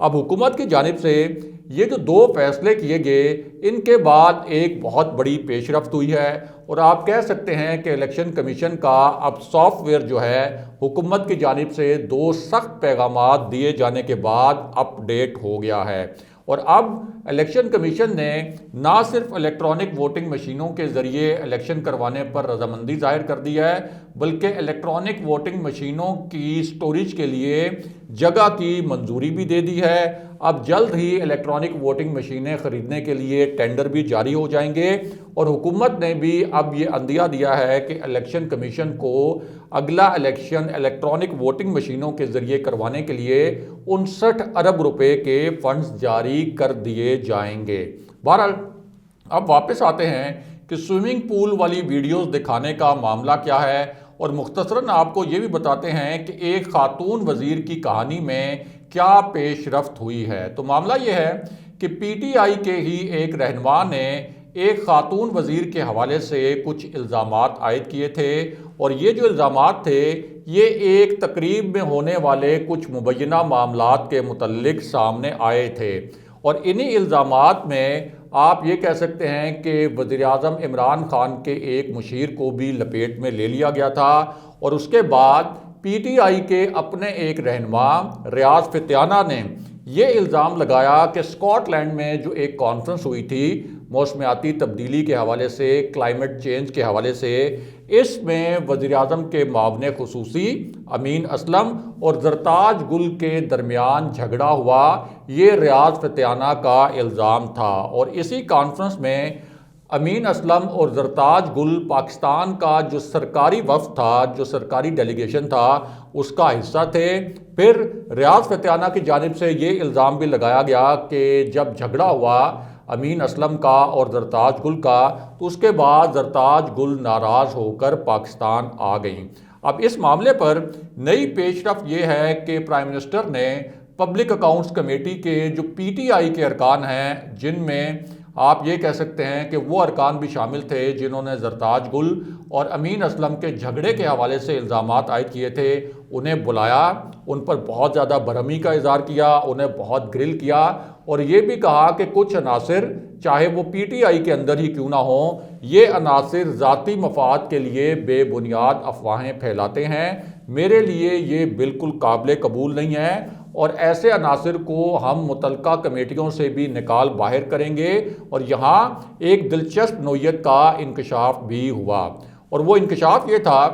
اب حکومت کی جانب سے یہ جو 2 فیصلے کیے گئے، ان کے بعد ایک بہت بڑی پیش رفت ہوئی ہے، اور آپ کہہ سکتے ہیں کہ الیکشن کمیشن کا اب سافٹ ویئر جو ہے حکومت کی جانب سے 2 سخت پیغامات دیے جانے کے بعد اپ ڈیٹ ہو گیا ہے۔ اور اب الیکشن کمیشن نے نہ صرف الیکٹرانک ووٹنگ مشینوں کے ذریعے الیکشن کروانے پر رضامندی ظاہر کر دی ہے، بلکہ الیکٹرانک ووٹنگ مشینوں کی سٹوریج کے لیے جگہ کی منظوری بھی دے دی ہے۔ اب جلد ہی الیکٹرانک ووٹنگ مشینیں خریدنے کے لیے ٹینڈر بھی جاری ہو جائیں گے، اور حکومت نے بھی اب یہ عندیہ دیا ہے کہ الیکشن کمیشن کو اگلا الیکشن الیکٹرانک ووٹنگ مشینوں کے ذریعے کروانے کے لیے 59 ارب روپے کے فنڈز جاری کر دیے جائیں گے۔ بہرحال اب واپس آتے ہیں کہ سوئمنگ پول والی ویڈیوز دکھانے کا معاملہ کیا ہے، اور مختصراً آپ کو یہ بھی بتاتے ہیں کہ ایک خاتون وزیر کی کہانی میں کیا پیش رفت ہوئی ہے۔ تو معاملہ یہ ہے کہ پی ٹی آئی کے ہی ایک رہنما نے ایک خاتون وزیر کے حوالے سے کچھ الزامات عائد کیے تھے، اور یہ جو الزامات تھے یہ ایک تقریب میں ہونے والے کچھ مبینہ معاملات کے متعلق سامنے آئے تھے، اور انہی الزامات میں آپ یہ کہہ سکتے ہیں کہ وزیر اعظم عمران خان کے ایک مشیر کو بھی لپیٹ میں لے لیا گیا تھا، اور اس کے بعد پی ٹی آئی کے اپنے ایک رہنما ریاض فتیانہ نے یہ الزام لگایا کہ اسکاٹ لینڈ میں جو ایک کانفرنس ہوئی تھی موسمیاتی تبدیلی کے حوالے سے، کلائمیٹ چینج کے حوالے سے، اس میں وزیر اعظم کے معاون خصوصی امین اسلم اور زرتاج گل کے درمیان جھگڑا ہوا، یہ ریاض فتیانہ کا الزام تھا۔ اور اسی کانفرنس میں امین اسلم اور زرتاج گل پاکستان کا جو سرکاری وفد تھا، جو سرکاری ڈیلیگیشن تھا، اس کا حصہ تھے۔ پھر ریاض فتیانہ کی جانب سے یہ الزام بھی لگایا گیا کہ جب جھگڑا ہوا امین اسلم کا اور زرتاج گل کا، تو اس کے بعد زرتاج گل ناراض ہو کر پاکستان آ گئیں۔ اب اس معاملے پر نئی پیش رفت یہ ہے کہ پرائم منسٹر نے پبلک اکاؤنٹس کمیٹی کے جو پی ٹی آئی کے ارکان ہیں، جن میں آپ یہ کہہ سکتے ہیں کہ وہ ارکان بھی شامل تھے جنہوں نے زرتاج گل اور امین اسلم کے جھگڑے کے حوالے سے الزامات عائد کیے تھے، انہیں بلایا، ان پر بہت زیادہ برہمی کا اظہار کیا، انہیں بہت گرل کیا، اور یہ بھی کہا کہ کچھ عناصر چاہے وہ پی ٹی آئی کے اندر ہی کیوں نہ ہوں، یہ عناصر ذاتی مفاد کے لیے بے بنیاد افواہیں پھیلاتے ہیں، میرے لیے یہ بالکل قابل قبول نہیں ہے، اور ایسے عناصر کو ہم متعلقہ کمیٹیوں سے بھی نکال باہر کریں گے۔ اور یہاں ایک دلچسپ نوعیت کا انکشاف بھی ہوا، اور وہ انکشاف یہ تھا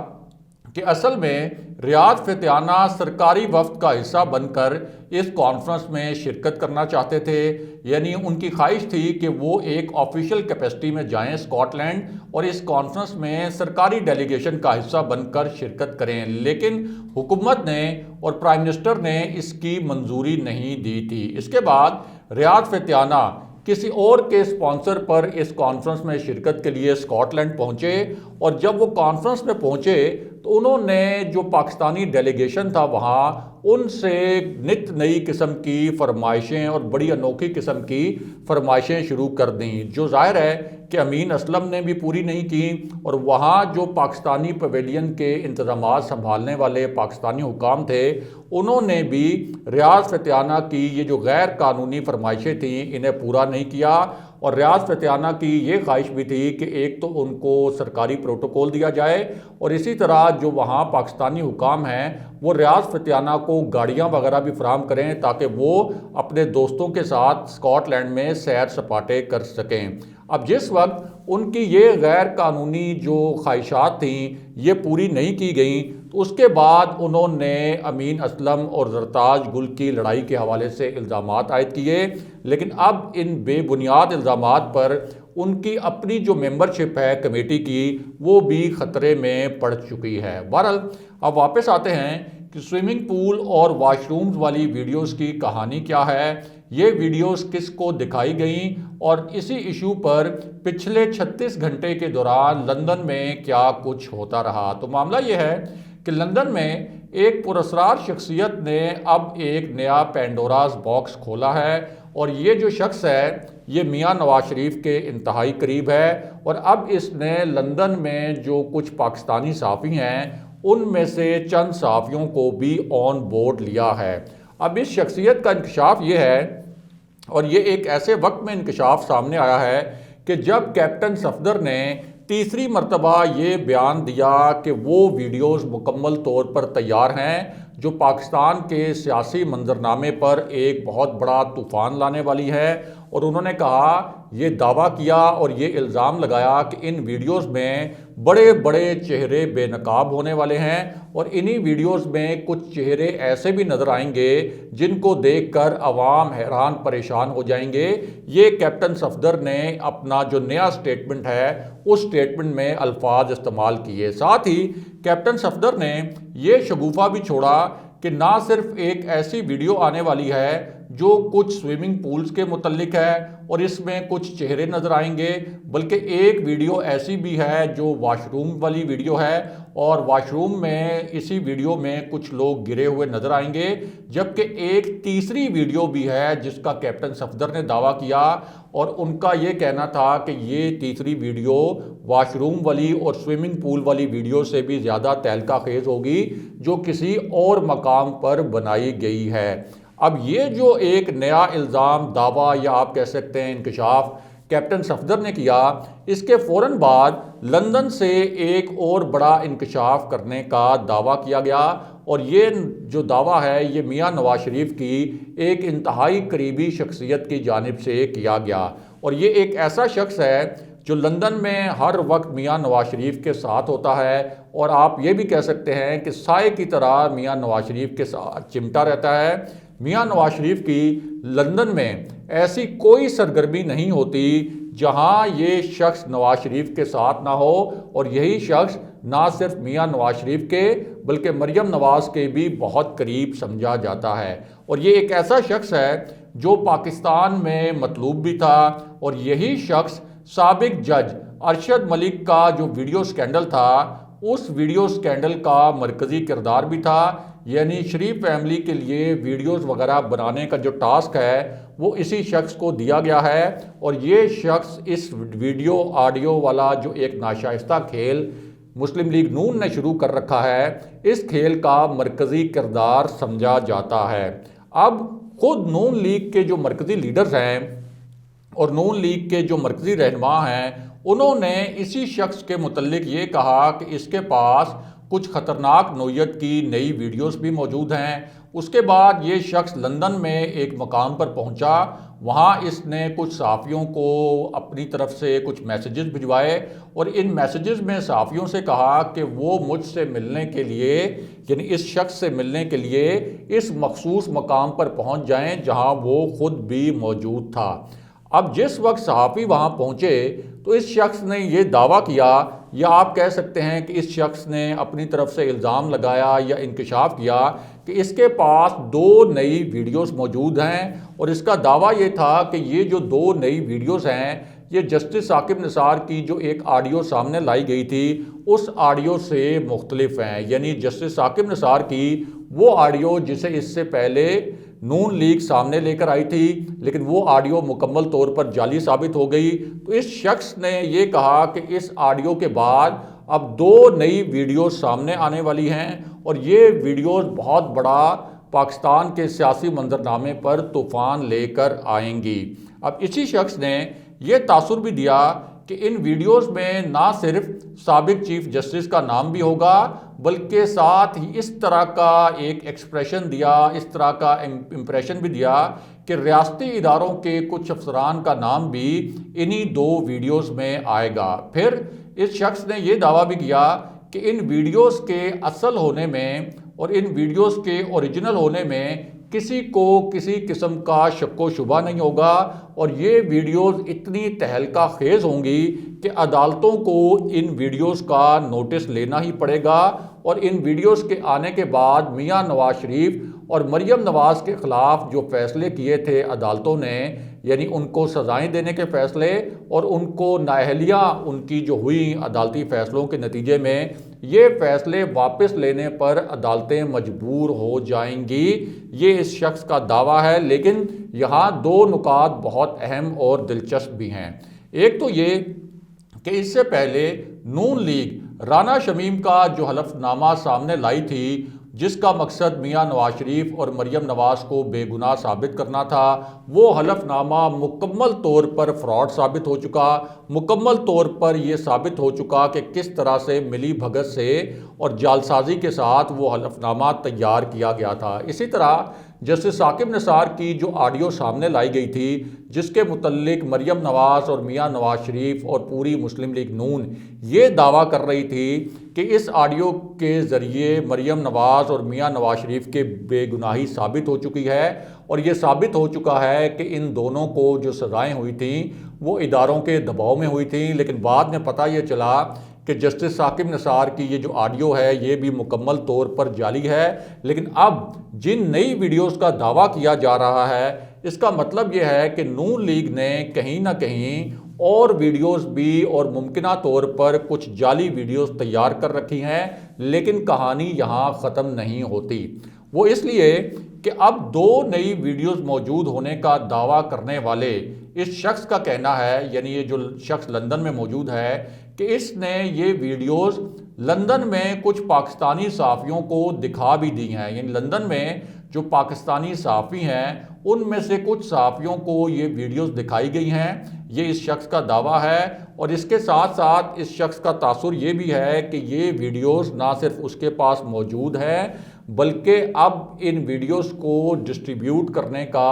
کہ اصل میں ریاض فتیانہ سرکاری وفد کا حصہ بن کر اس کانفرنس میں شرکت کرنا چاہتے تھے، یعنی ان کی خواہش تھی کہ وہ ایک آفیشیل کیپیسٹی میں جائیں اسکاٹ لینڈ، اور اس کانفرنس میں سرکاری ڈیلیگیشن کا حصہ بن کر شرکت کریں، لیکن حکومت نے اور پرائم منسٹر نے اس کی منظوری نہیں دی تھی۔ اس کے بعد ریاض فتیانہ کسی اور کے اسپانسر پر اس کانفرنس میں شرکت کے لیے اسکاٹ لینڈ پہنچے، اور جب وہ کانفرنس میں پہنچے تو انہوں نے جو پاکستانی ڈیلیگیشن تھا وہاں، ان سے نت نئی قسم کی فرمائشیں اور بڑی انوکھی قسم کی فرمائشیں شروع کر دیں، جو ظاہر ہے کہ امین اسلم نے بھی پوری نہیں کی، اور وہاں جو پاکستانی پویلین کے انتظامات سنبھالنے والے پاکستانی حکام تھے، انہوں نے بھی ریاض فتیانہ کی یہ جو غیر قانونی فرمائشیں تھیں انہیں پورا نہیں کیا، اور ریاض فتیانہ کی یہ خواہش بھی تھی کہ ایک تو ان کو سرکاری پروٹوکول دیا جائے، اور اسی طرح جو وہاں پاکستانی حکام ہیں وہ ریاض فتیانہ کو گاڑیاں وغیرہ بھی فراہم کریں تاکہ وہ اپنے دوستوں کے ساتھ اسکاٹ لینڈ میں سیر سپاٹے کر سکیں۔ اب جس وقت ان کی یہ غیر قانونی جو خواہشات تھیں یہ پوری نہیں کی گئیں، تو اس کے بعد انہوں نے امین اسلم اور زرتاج گل کی لڑائی کے حوالے سے الزامات عائد کیے، لیکن اب ان بے بنیاد الزامات پر ان کی اپنی جو ممبرشپ ہے کمیٹی کی وہ بھی خطرے میں پڑ چکی ہے۔ بہرحال اب واپس آتے ہیں کہ سوئمنگ پول اور واش رومز والی ویڈیوز کی کہانی کیا ہے، یہ ویڈیوز کس کو دکھائی گئیں، اور اسی ایشو پر پچھلے 36 گھنٹے کے دوران لندن میں کیا کچھ ہوتا رہا۔ تو معاملہ یہ ہے کہ لندن میں ایک پراسرار شخصیت نے اب ایک نیا پینڈوراز باکس کھولا ہے، اور یہ جو شخص ہے یہ میاں نواز شریف کے انتہائی قریب ہے، اور اب اس نے لندن میں جو کچھ پاکستانی صحافی ہیں ان میں سے چند صحافیوں کو بھی آن بورڈ لیا ہے۔ اب اس شخصیت کا انکشاف یہ ہے، اور یہ ایک ایسے وقت میں انکشاف سامنے آیا ہے کہ جب کیپٹن صفدر نے تیسری مرتبہ یہ بیان دیا کہ وہ ویڈیوز مکمل طور پر تیار ہیں جو پاکستان کے سیاسی منظرنامے پر ایک بہت بڑا طوفان لانے والی ہے، اور انہوں نے کہا، یہ دعویٰ کیا اور یہ الزام لگایا کہ ان ویڈیوز میں بڑے بڑے چہرے بے نقاب ہونے والے ہیں، اور انہی ویڈیوز میں کچھ چہرے ایسے بھی نظر آئیں گے جن کو دیکھ کر عوام حیران پریشان ہو جائیں گے۔ یہ کیپٹن صفدر نے اپنا جو نیا سٹیٹمنٹ ہے اس سٹیٹمنٹ میں الفاظ استعمال کیے۔ ساتھ ہی کیپٹن صفدر نے یہ شگوفہ بھی چھوڑا کہ نہ صرف ایک ایسی ویڈیو آنے والی ہے جو کچھ سوئمنگ پولز کے متعلق ہے اور اس میں کچھ چہرے نظر آئیں گے، بلکہ ایک ویڈیو ایسی بھی ہے جو واش روم والی ویڈیو ہے، اور واش روم میں اسی ویڈیو میں کچھ لوگ گرے ہوئے نظر آئیں گے، جبکہ ایک تیسری ویڈیو بھی ہے جس کا کیپٹن صفدر نے دعویٰ کیا، اور ان کا یہ کہنا تھا کہ یہ تیسری ویڈیو واش روم والی اور سوئمنگ پول والی ویڈیو سے بھی زیادہ تہلکہ خیز ہوگی جو کسی اور مقام پر بنائی گئی ہے۔ اب یہ جو ایک نیا الزام، دعویٰ یا آپ کہہ سکتے ہیں انکشاف کیپٹن صفدر نے کیا، اس کے فوراً بعد لندن سے ایک اور بڑا انکشاف کرنے کا دعویٰ کیا گیا، اور یہ جو دعویٰ ہے یہ میاں نواز شریف کی ایک انتہائی قریبی شخصیت کی جانب سے کیا گیا، اور یہ ایک ایسا شخص ہے جو لندن میں ہر وقت میاں نواز شریف کے ساتھ ہوتا ہے، اور آپ یہ بھی کہہ سکتے ہیں کہ سائے کی طرح میاں نواز شریف کے ساتھ چمٹا رہتا ہے۔ میاں نواز شریف کی لندن میں ایسی کوئی سرگرمی نہیں ہوتی جہاں یہ شخص نواز شریف کے ساتھ نہ ہو، اور یہی شخص نہ صرف میاں نواز شریف کے بلکہ مریم نواز کے بھی بہت قریب سمجھا جاتا ہے، اور یہ ایک ایسا شخص ہے جو پاکستان میں مطلوب بھی تھا، اور یہی شخص سابق جج ارشد ملک کا جو ویڈیو سکینڈل تھا اس ویڈیو سکینڈل کا مرکزی کردار بھی تھا، یعنی شریف فیملی کے لیے ویڈیوز وغیرہ بنانے کا جو ٹاسک ہے وہ اسی شخص کو دیا گیا ہے، اور یہ شخص اس ویڈیو آڈیو والا جو ایک ناشائستہ کھیل مسلم لیگ نون نے شروع کر رکھا ہے، اس کھیل کا مرکزی کردار سمجھا جاتا ہے۔ اب خود نون لیگ کے جو مرکزی لیڈرز ہیں اور نون لیگ کے جو مرکزی رہنما ہیں، انہوں نے اسی شخص کے متعلق یہ کہا کہ اس کے پاس کچھ خطرناک نوعیت کی نئی ویڈیوز بھی موجود ہیں۔ اس کے بعد یہ شخص لندن میں ایک مقام پر پہنچا، وہاں اس نے کچھ صحافیوں کو اپنی طرف سے کچھ میسیجز بھجوائے، اور ان میسیجز میں صحافیوں سے کہا کہ وہ مجھ سے ملنے کے لیے، یعنی اس شخص سے ملنے کے لیے اس مخصوص مقام پر پہنچ جائیں جہاں وہ خود بھی موجود تھا۔ اب جس وقت صحافی وہاں پہنچے تو اس شخص نے یہ دعویٰ کیا، یا آپ کہہ سکتے ہیں کہ اس شخص نے اپنی طرف سے الزام لگایا یا انکشاف کیا کہ اس کے پاس 2 نئی ویڈیوز موجود ہیں، اور اس کا دعویٰ یہ تھا کہ یہ جو 2 نئی ویڈیوز ہیں یہ جسٹس ثاقب نثار کی جو ایک آڈیو سامنے لائی گئی تھی اس آڈیو سے مختلف ہیں، یعنی جسٹس ثاقب نثار کی وہ آڈیو جسے اس سے پہلے نون لیگ سامنے لے کر آئی تھی لیکن وہ آڈیو مکمل طور پر جعلی ثابت ہو گئی، تو اس شخص نے یہ کہا کہ اس آڈیو کے بعد اب 2 نئی ویڈیوز سامنے آنے والی ہیں، اور یہ ویڈیوز بہت بڑا پاکستان کے سیاسی منظرنامے پر طوفان لے کر آئیں گی۔ اب اسی شخص نے یہ تاثر بھی دیا کہ ان ویڈیوز میں نہ صرف سابق چیف جسٹس کا نام بھی ہوگا بلکہ ساتھ ہی اس طرح کا ایک ایکسپریشن دیا، اس طرح کا امپریشن بھی دیا کہ ریاستی اداروں کے کچھ افسران کا نام بھی انہی 2 ویڈیوز میں آئے گا۔ پھر اس شخص نے یہ دعویٰ بھی کیا کہ ان ویڈیوز کے اصل ہونے میں اور ان ویڈیوز کے اوریجنل ہونے میں کسی کو کسی قسم کا شک و شبہ نہیں ہوگا، اور یہ ویڈیوز اتنی تہلکہ خیز ہوں گی کہ عدالتوں کو ان ویڈیوز کا نوٹس لینا ہی پڑے گا، اور ان ویڈیوز کے آنے کے بعد میاں نواز شریف اور مریم نواز کے خلاف جو فیصلے کیے تھے عدالتوں نے، یعنی ان کو سزائیں دینے کے فیصلے اور ان کو نااہلیاں ان کی جو ہوئی عدالتی فیصلوں کے نتیجے میں، یہ فیصلے واپس لینے پر عدالتیں مجبور ہو جائیں گی، یہ اس شخص کا دعویٰ ہے۔ لیکن یہاں 2 نکات بہت اہم اور دلچسپ بھی ہیں۔ ایک تو یہ کہ اس سے پہلے نون لیگ رانا شمیم کا جو حلف نامہ سامنے لائی تھی جس کا مقصد میاں نواز شریف اور مریم نواز کو بے گناہ ثابت کرنا تھا، وہ حلف نامہ مکمل طور پر فراڈ ثابت ہو چکا، مکمل طور پر یہ ثابت ہو چکا کہ کس طرح سے ملی بھگت سے اور جعلسازی کے ساتھ وہ حلف نامہ تیار کیا گیا تھا۔ اسی طرح جسٹس ثاقب نثار کی جو آڈیو سامنے لائی گئی تھی، جس کے متعلق مریم نواز اور میاں نواز شریف اور پوری مسلم لیگ نون یہ دعویٰ کر رہی تھی کہ اس آڈیو کے ذریعے مریم نواز اور میاں نواز شریف کے بے گناہی ثابت ہو چکی ہے، اور یہ ثابت ہو چکا ہے کہ ان دونوں کو جو سزائیں ہوئی تھیں وہ اداروں کے دباؤ میں ہوئی تھیں۔ لیکن بعد میں پتہ یہ چلا کہ جسٹس ثاقب نثار کی یہ جو آڈیو ہے یہ بھی مکمل طور پر جعلی ہے۔ لیکن اب جن نئی ویڈیوز کا دعویٰ کیا جا رہا ہے، اس کا مطلب یہ ہے کہ نون لیگ نے کہیں نہ کہیں اور ویڈیوز بھی اور ممکنہ طور پر کچھ جعلی ویڈیوز تیار کر رکھی ہیں، لیکن کہانی یہاں ختم نہیں ہوتی۔ وہ اس لیے کہ اب دو نئی ویڈیوز موجود ہونے کا دعویٰ کرنے والے اس شخص کا کہنا ہے، یعنی یہ جو شخص لندن میں موجود ہے، کہ اس نے یہ ویڈیوز لندن میں کچھ پاکستانی صحافیوں کو دکھا بھی دی ہیں، یعنی لندن میں جو پاکستانی صحافی ہیں ان میں سے کچھ صحافیوں کو یہ ویڈیوز دکھائی گئی ہیں، یہ اس شخص کا دعویٰ ہے۔ اور اس کے ساتھ ساتھ اس شخص کا تاثر یہ بھی ہے کہ یہ ویڈیوز نہ صرف اس کے پاس موجود ہیں، بلکہ اب ان ویڈیوز کو ڈسٹریبیوٹ کرنے کا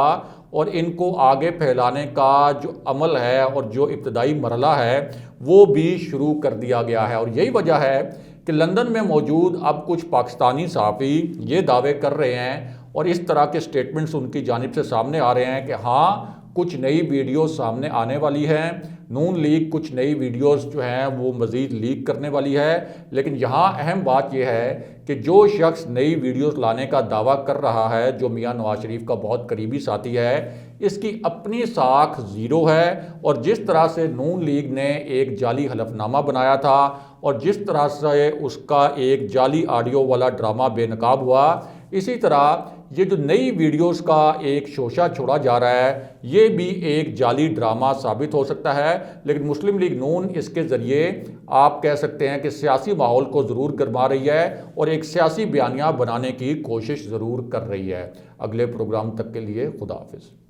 اور ان کو آگے پھیلانے کا جو عمل ہے اور جو ابتدائی مرحلہ ہے وہ بھی شروع کر دیا گیا ہے۔ اور یہی وجہ ہے کہ لندن میں موجود اب کچھ پاکستانی صحافی یہ دعوے کر رہے ہیں اور اس طرح کے سٹیٹمنٹس ان کی جانب سے سامنے آ رہے ہیں کہ ہاں کچھ نئی ویڈیوز سامنے آنے والی ہیں، نون لیگ کچھ نئی ویڈیوز جو ہیں وہ مزید لیک کرنے والی ہے۔ لیکن یہاں اہم بات یہ ہے کہ جو شخص نئی ویڈیوز لانے کا دعویٰ کر رہا ہے، جو میاں نواز شریف کا بہت قریبی ساتھی ہے، اس کی اپنی ساکھ زیرو ہے۔ اور جس طرح سے نون لیگ نے ایک جعلی حلف نامہ بنایا تھا اور جس طرح سے اس کا ایک جعلی آڈیو والا ڈرامہ بے نقاب ہوا، اسی طرح یہ جو نئی ویڈیوز کا ایک شوشہ چھوڑا جا رہا ہے یہ بھی ایک جعلی ڈرامہ ثابت ہو سکتا ہے۔ لیکن مسلم لیگ نون اس کے ذریعے آپ کہہ سکتے ہیں کہ سیاسی ماحول کو ضرور گرما رہی ہے اور ایک سیاسی بیانیہ بنانے کی کوشش ضرور کر رہی ہے۔ اگلے پروگرام تک کے لیے خدا حافظ۔